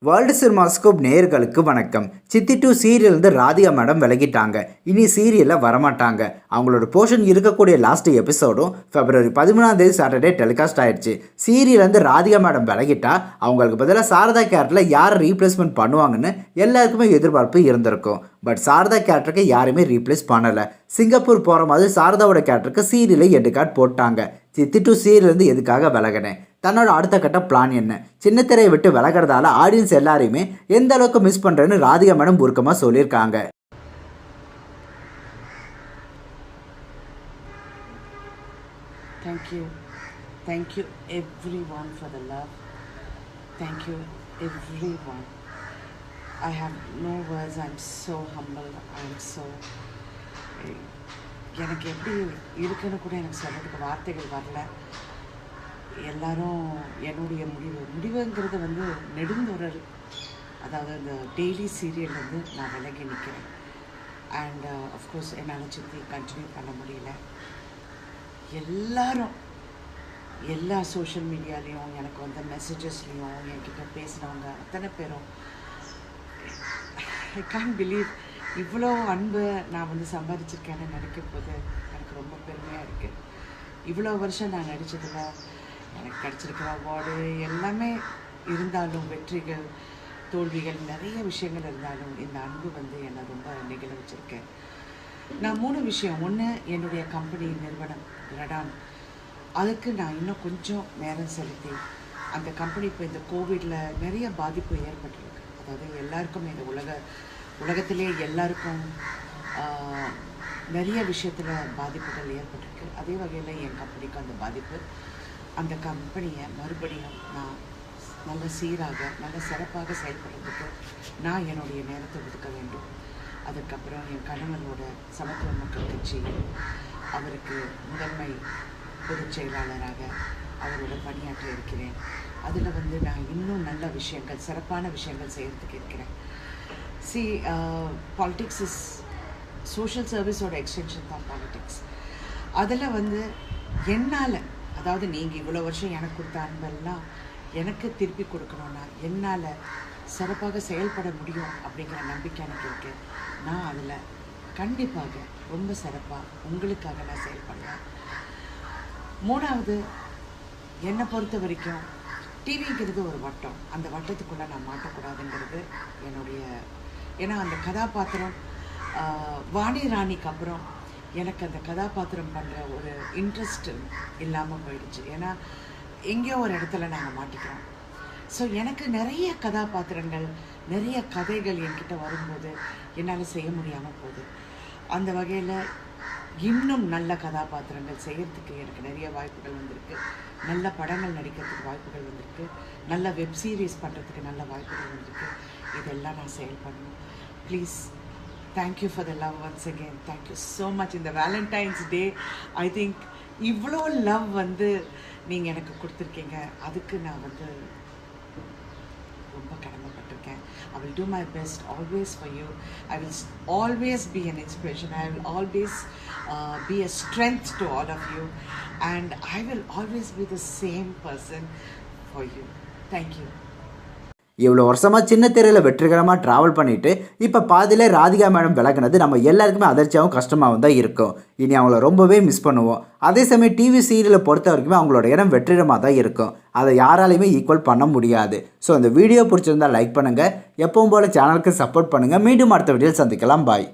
World cinemascope நேயர்களுக்கு வணக்கம். சித்தி 2 சீரியல்லேருந்து ராதிகா மேடம் விலகிட்டாங்க. இனி சீரியலில் வரமாட்டாங்க. அவங்களோட போர்ஷன் இருக்கக்கூடிய லாஸ்ட் எபிசோடும் February 13 சாட்டர்டே டெலிகாஸ்ட் ஆயிடுச்சு. சீரியல்லேருந்து ராதிகா மேடம் விலகிட்டா அவங்களுக்கு பதிலாக சாரதா கேரக்டரில் யாரை ரீப்ளேஸ்மெண்ட் பண்ணுவாங்கன்னு எல்லாருக்குமே எதிர்பார்ப்பு இருந்திருக்கும். பட் சாரதா கேரக்டருக்கு யாருமே ரீப்ளேஸ் பண்ணலை. சிங்கப்பூர் போகிற மாதிரி சாரதாவோட கேரக்டருக்கு சீரியலை எட்டு கார்டு போட்டாங்க. சித்தி 2 சீரியல்லேருந்து எதுக்காக விலகினேன், தன்னோட அடுத்த கட்ட பிளான் என்ன, சின்ன திரையை விட்டு விலகிறதால ஆடியன்ஸ் எல்லாரையுமே எந்த அளவுக்கு மிஸ் பண்ணுறேன்னு ராதிகா மேடம் உருக்கமாக சொல்லியிருக்காங்க. Thank you everyone for the love. Thank you everyone. I have no words. I'm so humbled. I'm so எனக்கு எப்படி இருக்குன்னு கூட எனக்கு சொல்கிறதுக்கு வார்த்தைகள் வரல. எல்லாரும் என்னுடைய முடிவுங்கிறது நெடுந்தொடர், அதாவது இந்த டெய்லி சீரியல்லேருந்து நான் விலகி நிற்கிறேன். அண்ட் அஃப்கோர்ஸ் என்னால் சித்தி கண்டினியூ பண்ண முடியல. எல்லாரும் எல்லா சோஷியல் மீடியாலேயும் எனக்கு வந்த மெசேஜஸ்லேயும் என்கிட்ட பேசினவங்க அத்தனை பேரும் ஐ கான்ட் பிலீவ் இவ்வளோ அன்பு நான் சம்பாதிச்சிருக்கேன்னு நினைக்கும் போது எனக்கு ரொம்ப பெருமையாக இருக்குது. இவ்வளோ வருஷம் நான் நடித்ததில் எனக்கு கிடச்சிருக்கிற அவார்டு எல்லாமே இருந்தாலும், வெற்றிகள் தோல்விகள் நிறைய விஷயங்கள் இருந்தாலும், இந்த அன்பு என்னை ரொம்ப நிகழ வச்சுருக்கேன். நான் 3 விஷயம். ஒன்று, என்னுடைய கம்பெனி நிறுவனம் ரடான், அதுக்கு நான் இன்னும் கொஞ்சம் நேரம் செலுத்தி அந்த கம்பெனி இப்போ இந்த கோவிடில் நிறைய பாதிப்பு ஏற்பட்டிருக்கு. அதாவது எல்லாருக்கும் இந்த உலகத்திலே எல்லாருக்கும் நிறைய விஷயத்தில் பாதிப்புகள் ஏற்பட்டிருக்கு. அதே வகையில் என் கம்பெனிக்கு அந்த பாதிப்பு, அந்த கம்பெனியை மறுபடியும் நான் நல்ல சீராக நல்ல சிறப்பாக செயல்படுறதுக்கு நான் என்னுடைய நேரத்தை ஒதுக்க வேண்டும். அதுக்கப்புறம் என் கணவனோட சமத்துவ மக்கள் கட்சியில் அவருக்கு முதன்மை பொதுச் செயலாளராக அவரோட பணியாற்ற இருக்கிறேன். அதில் நான் இன்னும் நல்ல விஷயங்கள், சிறப்பான விஷயங்கள் செய்கிறதுக்கு இருக்கிறேன். பாலிட்டிக்ஸ் இஸ் சோஷியல் சர்வீஸோட எக்ஸ்டென்ஷன் தான் பாலிட்டிக்ஸ். அதில் என்னால், அதாவது நீங்கள் இவ்வளோ வருஷம் எனக்கு கொடுத்த அன்பெல்லாம் எனக்கு திருப்பி கொடுக்கணுன்னா என்னால் சிறப்பாக செயல்பட முடியும் அப்படிங்கிற நம்பிக்கை எனக்கு இருக்குது. நான் அதில் கண்டிப்பாக ரொம்ப சிறப்பாக உங்களுக்காக நான் செயல்படுவேன். 3வது, என்னை பொறுத்த வரைக்கும் டிவிங்கிறது ஒரு வட்டம், அந்த வட்டத்துக்குள்ளே நான் மாட்டக்கூடாதுங்கிறது என்னுடைய. ஏன்னா அந்த கதாபாத்திரம் வாணி ராணிக்கு அப்புறம் எனக்கு அந்த கதாபாத்திரம் பண்ணுற ஒரு இன்ட்ரெஸ்ட் இல்லாமல் போயிடுச்சு. ஏன்னா எங்கேயோ ஒரு இடத்துல நாங்கள் மாட்டிக்கிறோம். ஸோ எனக்கு நிறைய கதாபாத்திரங்கள், நிறைய கதைகள் என்கிட்ட வரும்போது என்னால் செய்ய முடியாமல் போகுது. அந்த வகையில் இன்னும் நல்ல கதாபாத்திரங்கள் செய்கிறதுக்கு எனக்கு நிறைய வாய்ப்புகள் வந்திருக்கு. நல்ல படங்கள் நடிக்கிறதுக்கு வாய்ப்புகள் வந்திருக்கு. நல்ல வெப் சீரிஸ் பண்ணுறதுக்கு நல்ல வாய்ப்புகள் வந்திருக்கு. இதெல்லாம் நான் செயல்படணும். Please, thank you for the love once again. Thank you so much. இந்த Valentine's Day, I think இவ்வளோ லவ் நீங்கள் எனக்கு கொடுத்துருக்கீங்க. அதுக்கு நான் ரொம்ப கடமைப்பட்டிருக்கேன். I will do my best always for you. I will always be an inspiration. I will always be a strength to all of you. And I will always be the same person for you. Thank you. இவ்வளோ வருஷமாக சின்ன திரையில் வெற்றிகரமாக travel பண்ணிவிட்டு இப்போ பாதியில் Radhika madam விலகினது நம்ம எல்லாருக்குமே அதிர்ச்சியாகவும் கஷ்டமாகவும் தான் இருக்கும். இனி அவங்கள ரொம்பவே மிஸ் பண்ணுவோம். அதே சமயம் டிவி சீரியலை பொறுத்த வரைக்குமே அவங்களோட இடம் வெற்றிடமாக தான் இருக்கும். அதை யாராலையுமே ஈக்குவல் பண்ண முடியாது. ஸோ அந்த வீடியோ பிடிச்சிருந்தால் லைக் பண்ணுங்கள். எப்பவும் போல் சேனலுக்கு சப்போர்ட் பண்ணுங்கள். மீண்டும் அடுத்த வீடியோவில் சந்திக்கலாம். பாய்.